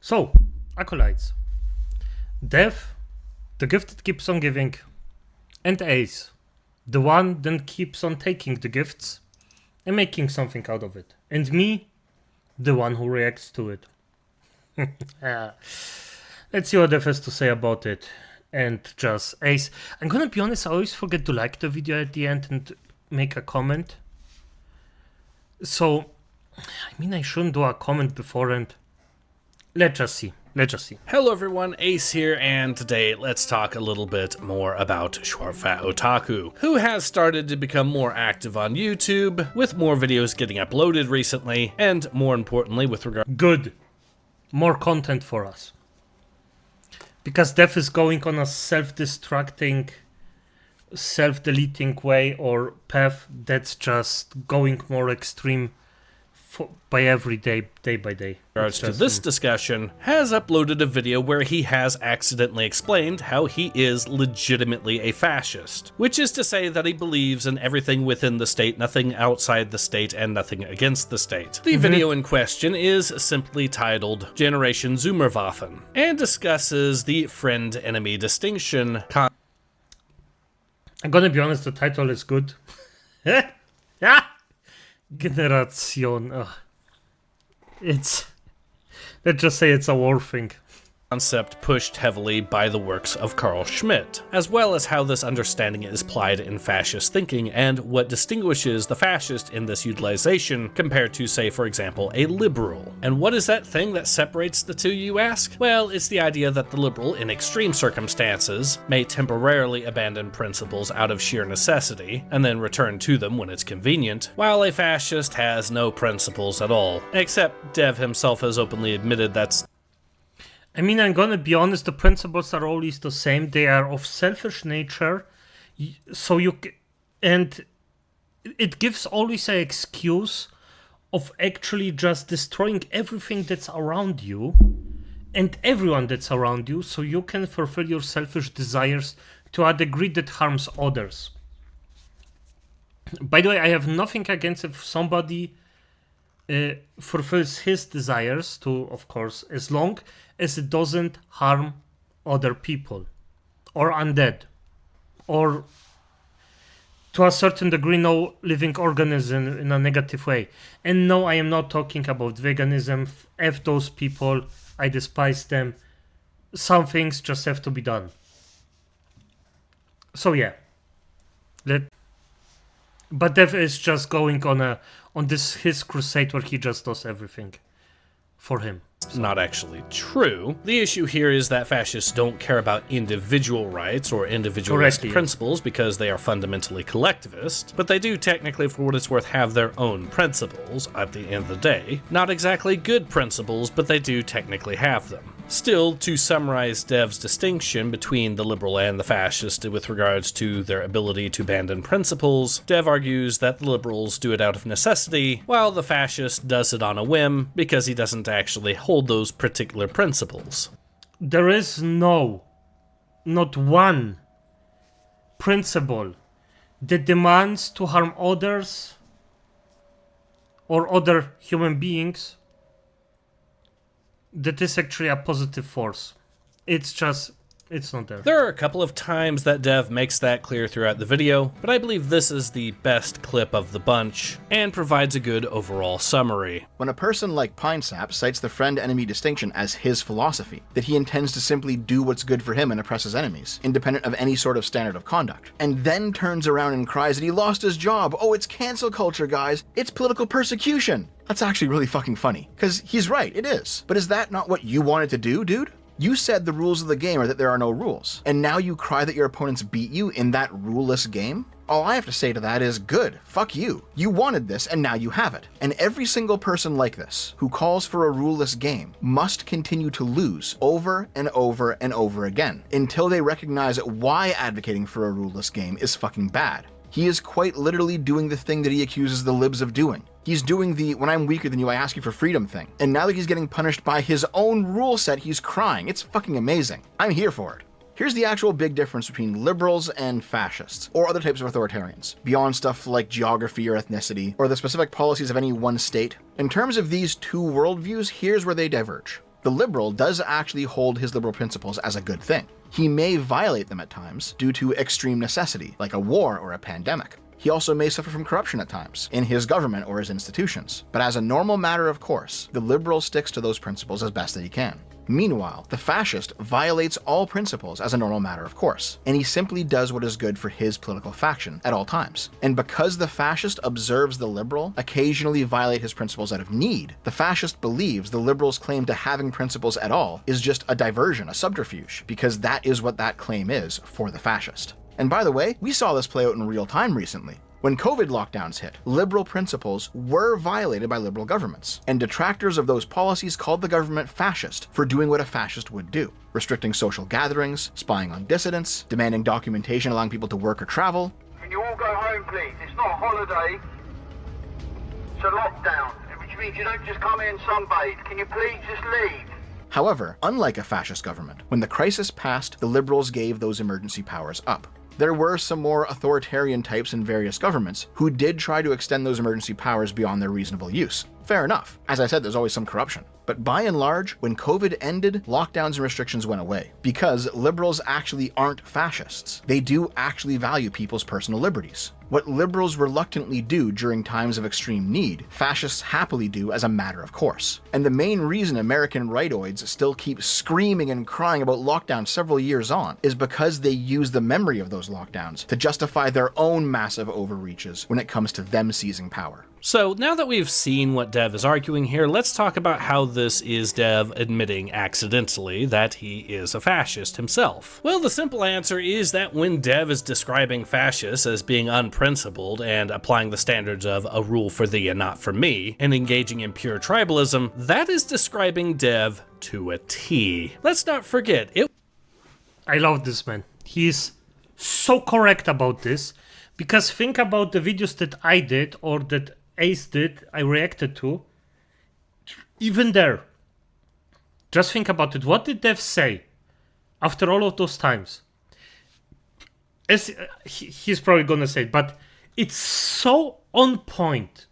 So, acolytes. Death, the gift that keeps on giving, and Ace, the one that keeps on taking the gifts and making something out of it. And me, the one who reacts to it. Let's see what Death has to say about it. And just Ace. I'm gonna be honest, I always forget to like the video at the end and make a comment. So, I shouldn't do a comment beforehand. Let's just see. Hello everyone, Ace here, and today let's talk a little bit more about Fat Otaku, who has started to become more active on YouTube, with more videos getting uploaded recently, and more importantly with regard— Good. More content for us. Because Death is going on a self-destructing, self-deleting way or path that's just going more extreme by every day by day. In regards to this discussion, has uploaded a video where he has accidentally explained how he is legitimately a fascist, which is to say that he believes in everything within the state, nothing outside the state, and nothing against the state. The video in question is simply titled Generation Zoomerwaffen, and discusses the friend-enemy distinction. I'm gonna be honest, the title is good. Yeah. Generation. Let's just say it's a war thing. Concept pushed heavily by the works of Carl Schmitt, as well as how this understanding is applied in fascist thinking and what distinguishes the fascist in this utilization compared to, say, for example, a liberal. And what is that thing that separates the two, you ask? Well, it's the idea that the liberal, in extreme circumstances, may temporarily abandon principles out of sheer necessity, and then return to them when it's convenient, while a fascist has no principles at all. Except Dev himself has openly admitted that's— I'm gonna be honest, the principles are always the same. They are of selfish nature, and it gives always an excuse of actually just destroying everything that's around you and everyone that's around you, so you can fulfill your selfish desires to a degree that harms others. By the way, I have nothing against if somebody fulfills his desires to, of course, as long as it doesn't harm other people or undead or to a certain degree no living organism in a negative way. And no, I am not talking about veganism. F those people, I despise them. Some things just have to be done. So yeah, but Dev is just going on his crusade where he just does everything for him. Not actually true. The issue here is that fascists don't care about individual rights or individualist principles because they are fundamentally collectivist, but they do technically, for what it's worth, have their own principles at the end of the day. Not exactly good principles, but they do technically have them. Still, to summarize Dev's distinction between the liberal and the fascist with regards to their ability to abandon principles, Dev argues that the liberals do it out of necessity, while the fascist does it on a whim because he doesn't actually hold those particular principles. There is not one principle that demands to harm others or other human beings that is actually a positive force. It's not there. There are a couple of times that Dev makes that clear throughout the video, but I believe this is the best clip of the bunch, and provides a good overall summary. When a person like Pinesap cites the friend-enemy distinction as his philosophy, that he intends to simply do what's good for him and oppress his enemies, independent of any sort of standard of conduct, and then turns around and cries that he lost his job, oh, it's cancel culture, guys, it's political persecution. That's actually really fucking funny, because he's right, it is. But is that not what you wanted to do, dude? You said the rules of the game are that there are no rules, and now you cry that your opponents beat you in that ruleless game? All I have to say to that is, good, fuck you. You wanted this, and now you have it. And every single person like this, who calls for a ruleless game, must continue to lose over and over and over again, until they recognize why advocating for a ruleless game is fucking bad. He is quite literally doing the thing that he accuses the libs of doing. He's doing the when I'm weaker than you I ask you for freedom thing. And now that he's getting punished by his own rule set, he's crying. It's fucking amazing. I'm here for it. Here's the actual big difference between liberals and fascists, or other types of authoritarians, beyond stuff like geography or ethnicity, or the specific policies of any one state. In terms of these two worldviews, here's where they diverge. The liberal does actually hold his liberal principles as a good thing. He may violate them at times due to extreme necessity, like a war or a pandemic. He also may suffer from corruption at times, in his government or his institutions. But as a normal matter of course, the liberal sticks to those principles as best that he can. Meanwhile, the fascist violates all principles as a normal matter of course, and he simply does what is good for his political faction at all times. And because the fascist observes the liberal occasionally violate his principles out of need, the fascist believes the liberal's claim to having principles at all is just a diversion, a subterfuge, because that is what that claim is for the fascist. And by the way, we saw this play out in real time recently. When COVID lockdowns hit, liberal principles were violated by liberal governments, and detractors of those policies called the government fascist for doing what a fascist would do, restricting social gatherings, spying on dissidents, demanding documentation allowing people to work or travel. Can you all go home, please? It's not a holiday, it's a lockdown, which means you don't just come in and sunbathe. Can you please just leave? However, unlike a fascist government, when the crisis passed, the liberals gave those emergency powers up. There were some more authoritarian types in various governments who did try to extend those emergency powers beyond their reasonable use. Fair enough. As I said, there's always some corruption. But by and large, when COVID ended, lockdowns and restrictions went away. Because liberals actually aren't fascists. They do actually value people's personal liberties. What liberals reluctantly do during times of extreme need, fascists happily do as a matter of course. And the main reason American rightoids still keep screaming and crying about lockdowns several years on is because they use the memory of those lockdowns to justify their own massive overreaches when it comes to them seizing power. So now that we've seen what Dev is arguing here, let's talk about how this is Dev admitting accidentally that he is a fascist himself. Well, the simple answer is that when Dev is describing fascists as being unprincipled and applying the standards of a rule for thee and not for me, and engaging in pure tribalism, that is describing Dev to a T. Let's not forget, I love this man. He's so correct about this, because think about the videos that I did or that Ace did, I reacted to. Even there, just think about it. What did Dev say after all of those times? As he's probably gonna say it, but it's so on point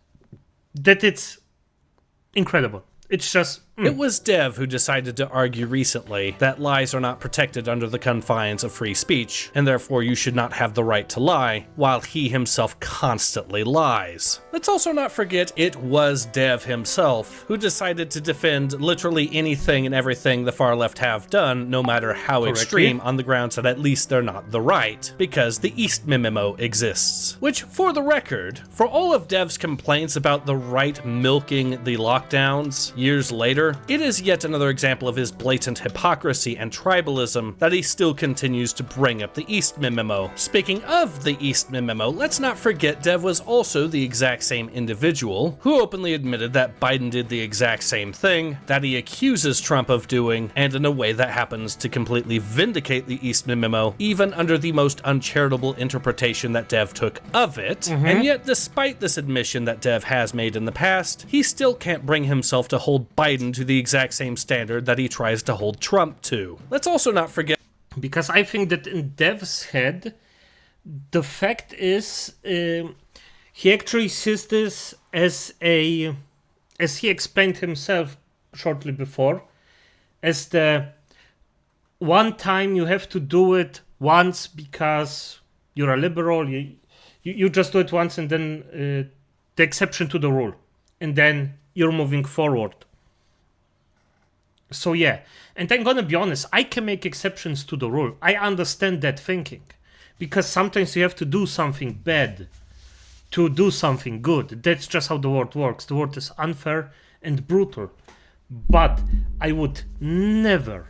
that it's incredible. It's just... It was Dev who decided to argue recently that lies are not protected under the confines of free speech, and therefore you should not have the right to lie, while he himself constantly lies. Let's also not forget it was Dev himself who decided to defend literally anything and everything the far left have done, no matter how extreme, on the grounds that at least they're not the right, because the Eastman Memo exists. Which, for the record, for all of Dev's complaints about the right milking the lockdowns years later, it is yet another example of his blatant hypocrisy and tribalism that he still continues to bring up the Eastman Memo. Speaking of the Eastman Memo, let's not forget Dev was also the exact same individual who openly admitted that Biden did the exact same thing that he accuses Trump of doing, and in a way that happens to completely vindicate the Eastman Memo, even under the most uncharitable interpretation that Dev took of it. And yet, despite this admission that Dev has made in the past, he still can't bring himself to hold Biden to the exact same standard that he tries to hold Trump to. Let's also not forget... Because I think that in Dev's head, the fact is, he actually sees this as he explained himself shortly before, as the one time you have to do it once because you're a liberal, you just do it once and then the exception to the rule, and then you're moving forward. So yeah, and I'm gonna be honest, I can make exceptions to the rule. I understand that thinking, because sometimes you have to do something bad to do something good. That's just how the world works. The world is unfair and brutal. But I would never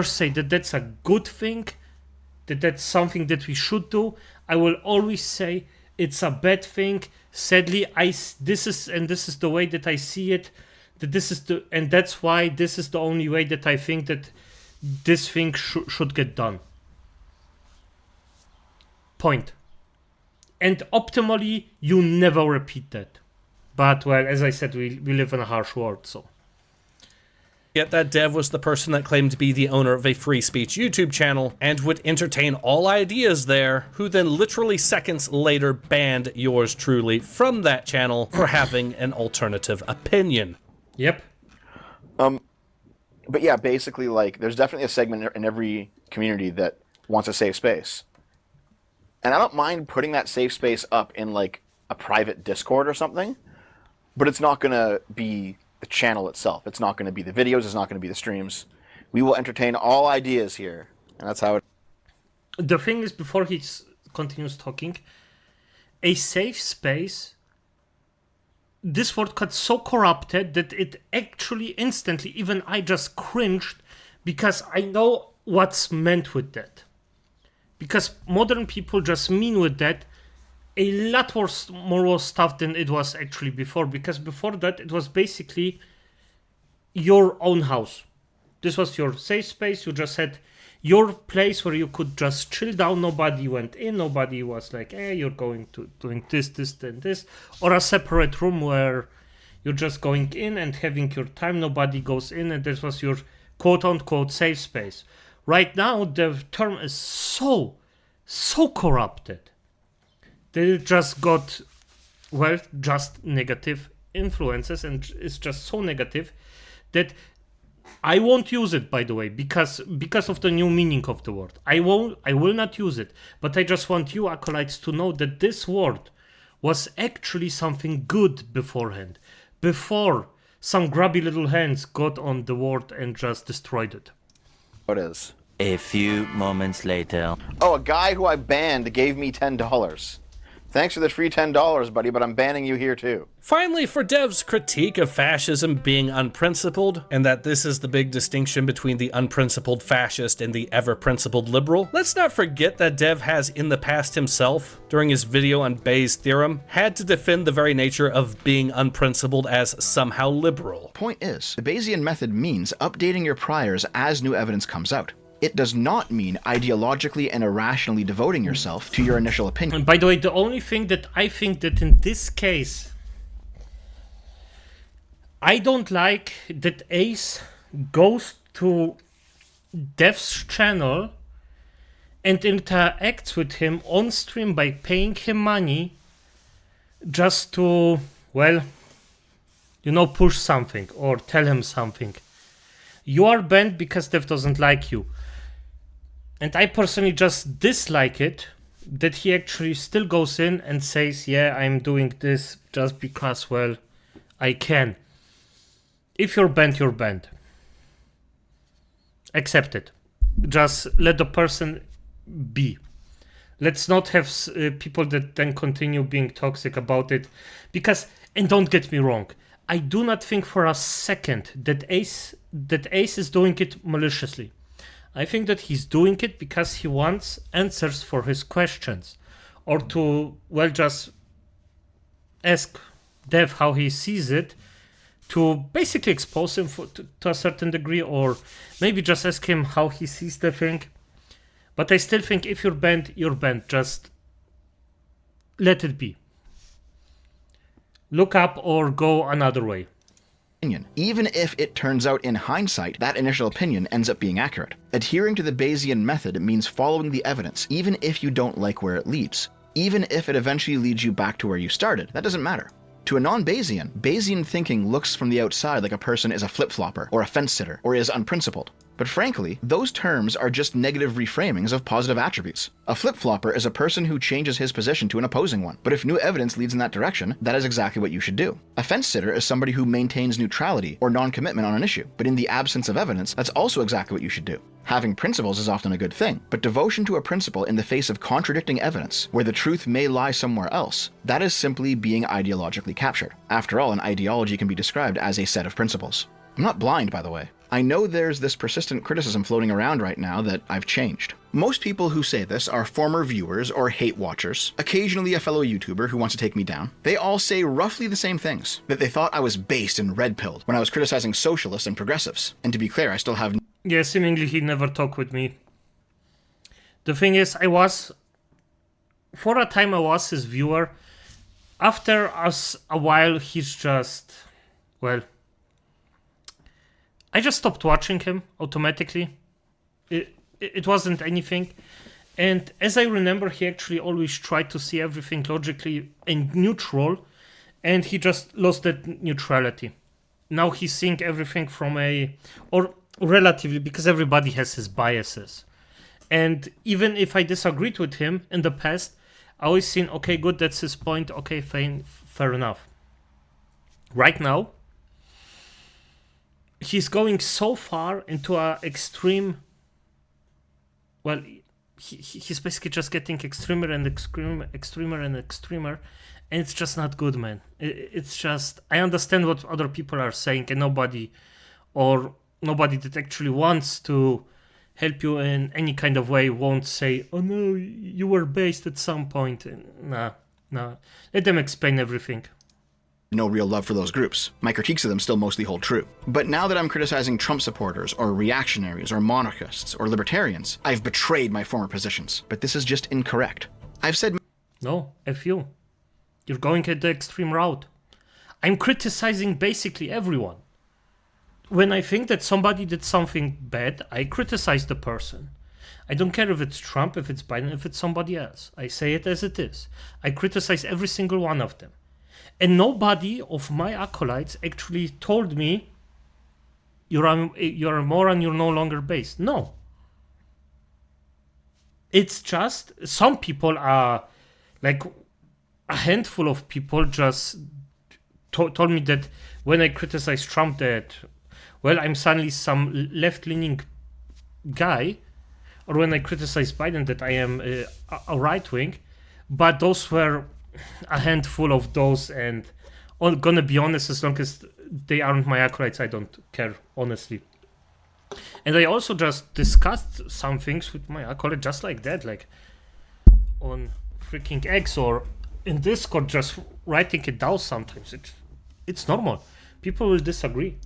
say that that's a good thing, that that's something that we should do. I will always say it's a bad thing. Sadly, this is the way that I see it. And that's why this is the only way that I think that this thing should get done. Point. And optimally, you never repeat that. But, well, as I said, we live in a harsh world, so. Yet that Dev was the person that claimed to be the owner of a free speech YouTube channel and would entertain all ideas there, who then literally seconds later banned yours truly from that channel for having an alternative opinion. Yep. But yeah, basically, like, there's definitely a segment in every community that wants a safe space. And I don't mind putting that safe space up in, like, a private Discord or something, but it's not going to be the channel itself. It's not going to be the videos. It's not going to be the streams. We will entertain all ideas here, and that's how it... The thing is, before he continues talking, a safe space, this word got so corrupted that it actually instantly, even I just cringed, because I know what's meant with that. Because modern people just mean with that a lot more stuff than it was actually before. Because before that, it was basically your own house. This was your safe space. You just had your place where you could just chill down. Nobody went in. Nobody was like, hey, you're going to doing this, and this. Or a separate room where you're just going in and having your time. Nobody goes in, and this was your quote-unquote safe space. Right now, the term is so corrupted that it just got, well, just negative influences, and it's just so negative that I won't use it, by the way, because of the new meaning of the word. I will not use it, but I just want you acolytes to know that this word was actually something good beforehand, before some grubby little hands got on the word and just destroyed it. What is? A few moments later. Oh, a guy who I banned gave me $10. Thanks for the free $10, buddy, but I'm banning you here too. Finally, for Dev's critique of fascism being unprincipled, and that this is the big distinction between the unprincipled fascist and the ever-principled liberal, let's not forget that Dev has in the past himself, during his video on Bayes' theorem, had to defend the very nature of being unprincipled as somehow liberal. Point is, the Bayesian method means updating your priors as new evidence comes out. It does not mean ideologically and irrationally devoting yourself to your initial opinion. And by the way, the only thing that I think that in this case, I don't like that Ace goes to Dev's channel and interacts with him on stream by paying him money just to, well, push something or tell him something. You are banned because Dev doesn't like you. And I personally just dislike it that he actually still goes in and says, yeah, I'm doing this just because, well, I can. If you're banned, you're banned. Accept it. Just let the person be. Let's not have people that then continue being toxic about it. Because, and don't get me wrong, I do not think for a second that Ace is doing it maliciously. I think that he's doing it because he wants answers for his questions, or to, well, just ask Dev how he sees it, to basically expose him to a certain degree, or maybe just ask him how he sees the thing. But I still think if you're banned, you're banned. Just let it be. Look up or go another way. Even if it turns out in hindsight that initial opinion ends up being accurate. Adhering to the Bayesian method means following the evidence, even if you don't like where it leads. Even if it eventually leads you back to where you started, that doesn't matter. To a non-Bayesian, Bayesian thinking looks from the outside like a person is a flip-flopper, or a fence-sitter, or is unprincipled. But frankly, those terms are just negative reframings of positive attributes. A flip-flopper is a person who changes his position to an opposing one, but if new evidence leads in that direction, that is exactly what you should do. A fence-sitter is somebody who maintains neutrality or non-commitment on an issue, but in the absence of evidence, that's also exactly what you should do. Having principles is often a good thing, but devotion to a principle in the face of contradicting evidence, where the truth may lie somewhere else, that is simply being ideologically captured. After all, an ideology can be described as a set of principles. I'm not blind, by the way. I know there's this persistent criticism floating around right now that I've changed. Most people who say this are former viewers or hate watchers, occasionally a fellow YouTuber who wants to take me down. They all say roughly the same things, that they thought I was based and red-pilled when I was criticizing socialists and progressives. And to be clear, I still have... Yeah, seemingly he never talked with me. The thing is, for a time I was his viewer. After us a while, he's just, well, I just stopped watching him automatically. It wasn't anything. And as I remember, he actually always tried to see everything logically and neutral, and he just lost that neutrality. Now he's seeing everything from or relatively, because everybody has his biases. And even if I disagreed with him in the past, I always seen, okay, good, that's his point, okay, fair enough. Right now, he's going so far into a extreme, well, he's basically just getting extremer and extremer, and it's just not good, man. It's just, I understand what other people are saying, and nobody that actually wants to help you in any kind of way won't say, oh no, you were based at some point. Nah. Let them explain everything. No real love for those groups. My critiques of them still mostly hold true. But now that I'm criticizing Trump supporters, or reactionaries, or monarchists, or libertarians, I've betrayed my former positions. But this is just incorrect. I've said... No, F you. You're going at the extreme route. I'm criticizing basically everyone. When I think that somebody did something bad, I criticize the person. I don't care if it's Trump, if it's Biden, if it's somebody else. I say it as it is. I criticize every single one of them. And nobody of my acolytes actually told me, you're a moron, you're no longer based. No. It's just, some people are, like, a handful of people just told me that when I criticize Trump that, well, I'm suddenly some left-leaning guy, or when I criticize Biden that I am a right-wing, but those were a handful of those, and I'm gonna be honest, as long as they aren't my acolytes, I don't care, honestly. And I also just discussed some things with my acolyte just like that, like on freaking X or in Discord, just writing it down sometimes. It's normal. People will disagree.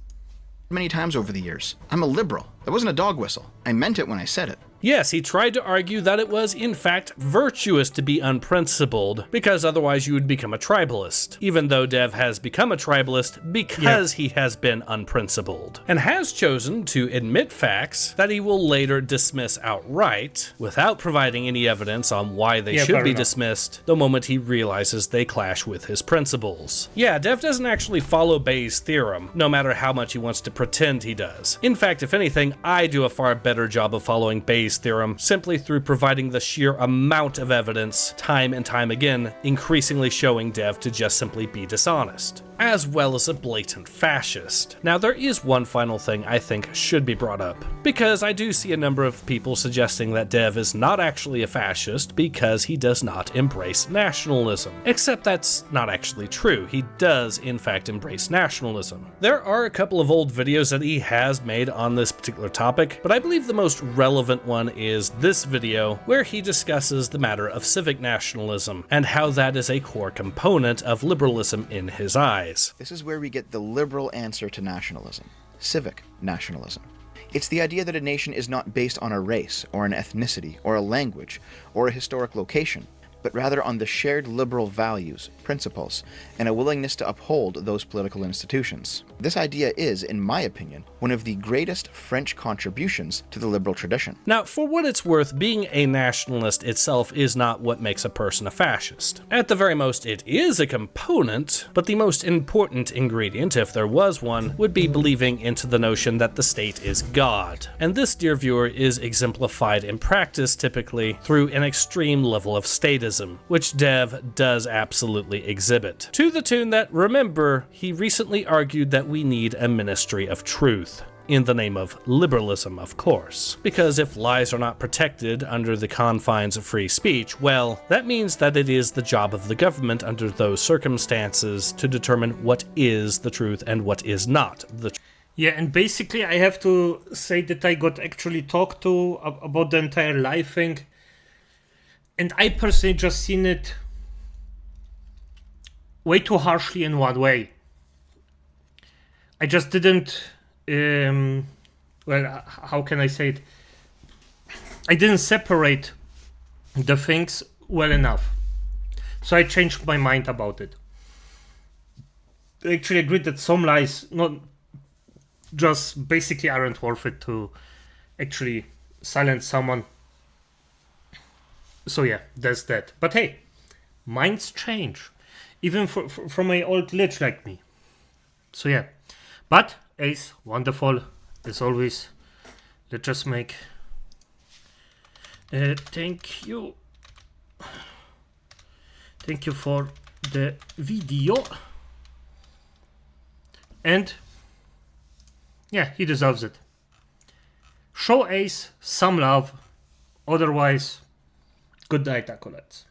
Many times over the years. I'm a liberal. That wasn't a dog whistle. I meant it when I said it. Yes, he tried to argue that it was, in fact, virtuous to be unprincipled, because otherwise you would become a tribalist, even though Dev has become a tribalist because he has been unprincipled, and has chosen to admit facts that he will later dismiss outright, without providing any evidence on why they should be dismissed the moment he realizes they clash with his principles. Yeah, Dev doesn't actually follow Bayes' theorem, no matter how much he wants to pretend he does. In fact, if anything, I do a far better job of following Bayes' theorem simply through providing the sheer amount of evidence, time and time again, increasingly showing Dev to just simply be dishonest, as well as a blatant fascist. Now, there is one final thing I think should be brought up, because I do see a number of people suggesting that Dev is not actually a fascist because he does not embrace nationalism. Except that's not actually true. He does, in fact, embrace nationalism. There are a couple of old videos that he has made on this particular topic, but I believe the most relevant one is this video, where he discusses the matter of civic nationalism and how that is a core component of liberalism in his eyes. This is where we get the liberal answer to nationalism. Civic nationalism. It's the idea that a nation is not based on a race, or an ethnicity, or a language, or a historic location, but rather on the shared liberal values, principles, and a willingness to uphold those political institutions. This idea is, in my opinion, one of the greatest French contributions to the liberal tradition. Now, for what it's worth, being a nationalist itself is not what makes a person a fascist. At the very most, it is a component, but the most important ingredient, if there was one, would be believing into the notion that the state is God. And this, dear viewer, is exemplified in practice typically through an extreme level of statism, which Dev does absolutely exhibit. To the tune that, remember, he recently argued that we need a ministry of truth. In the name of liberalism, of course. Because if lies are not protected under the confines of free speech, well, that means that it is the job of the government under those circumstances to determine what is the truth and what is not the truth. Yeah, and basically I have to say that I got actually talked to about the entire lie thing. And I personally just seen it way too harshly in one way. I just didn't, well, how can I say it? I didn't separate the things well enough. So I changed my mind about it. I actually agreed that some lies not just basically aren't worth it to actually silence someone. So yeah, that's that. But hey, minds change. Even from my old Lich like me. So yeah. But Ace, wonderful as always. let's just make thank you for the video, and yeah, he deserves it. Show Ace some love, otherwise good night, acolytes.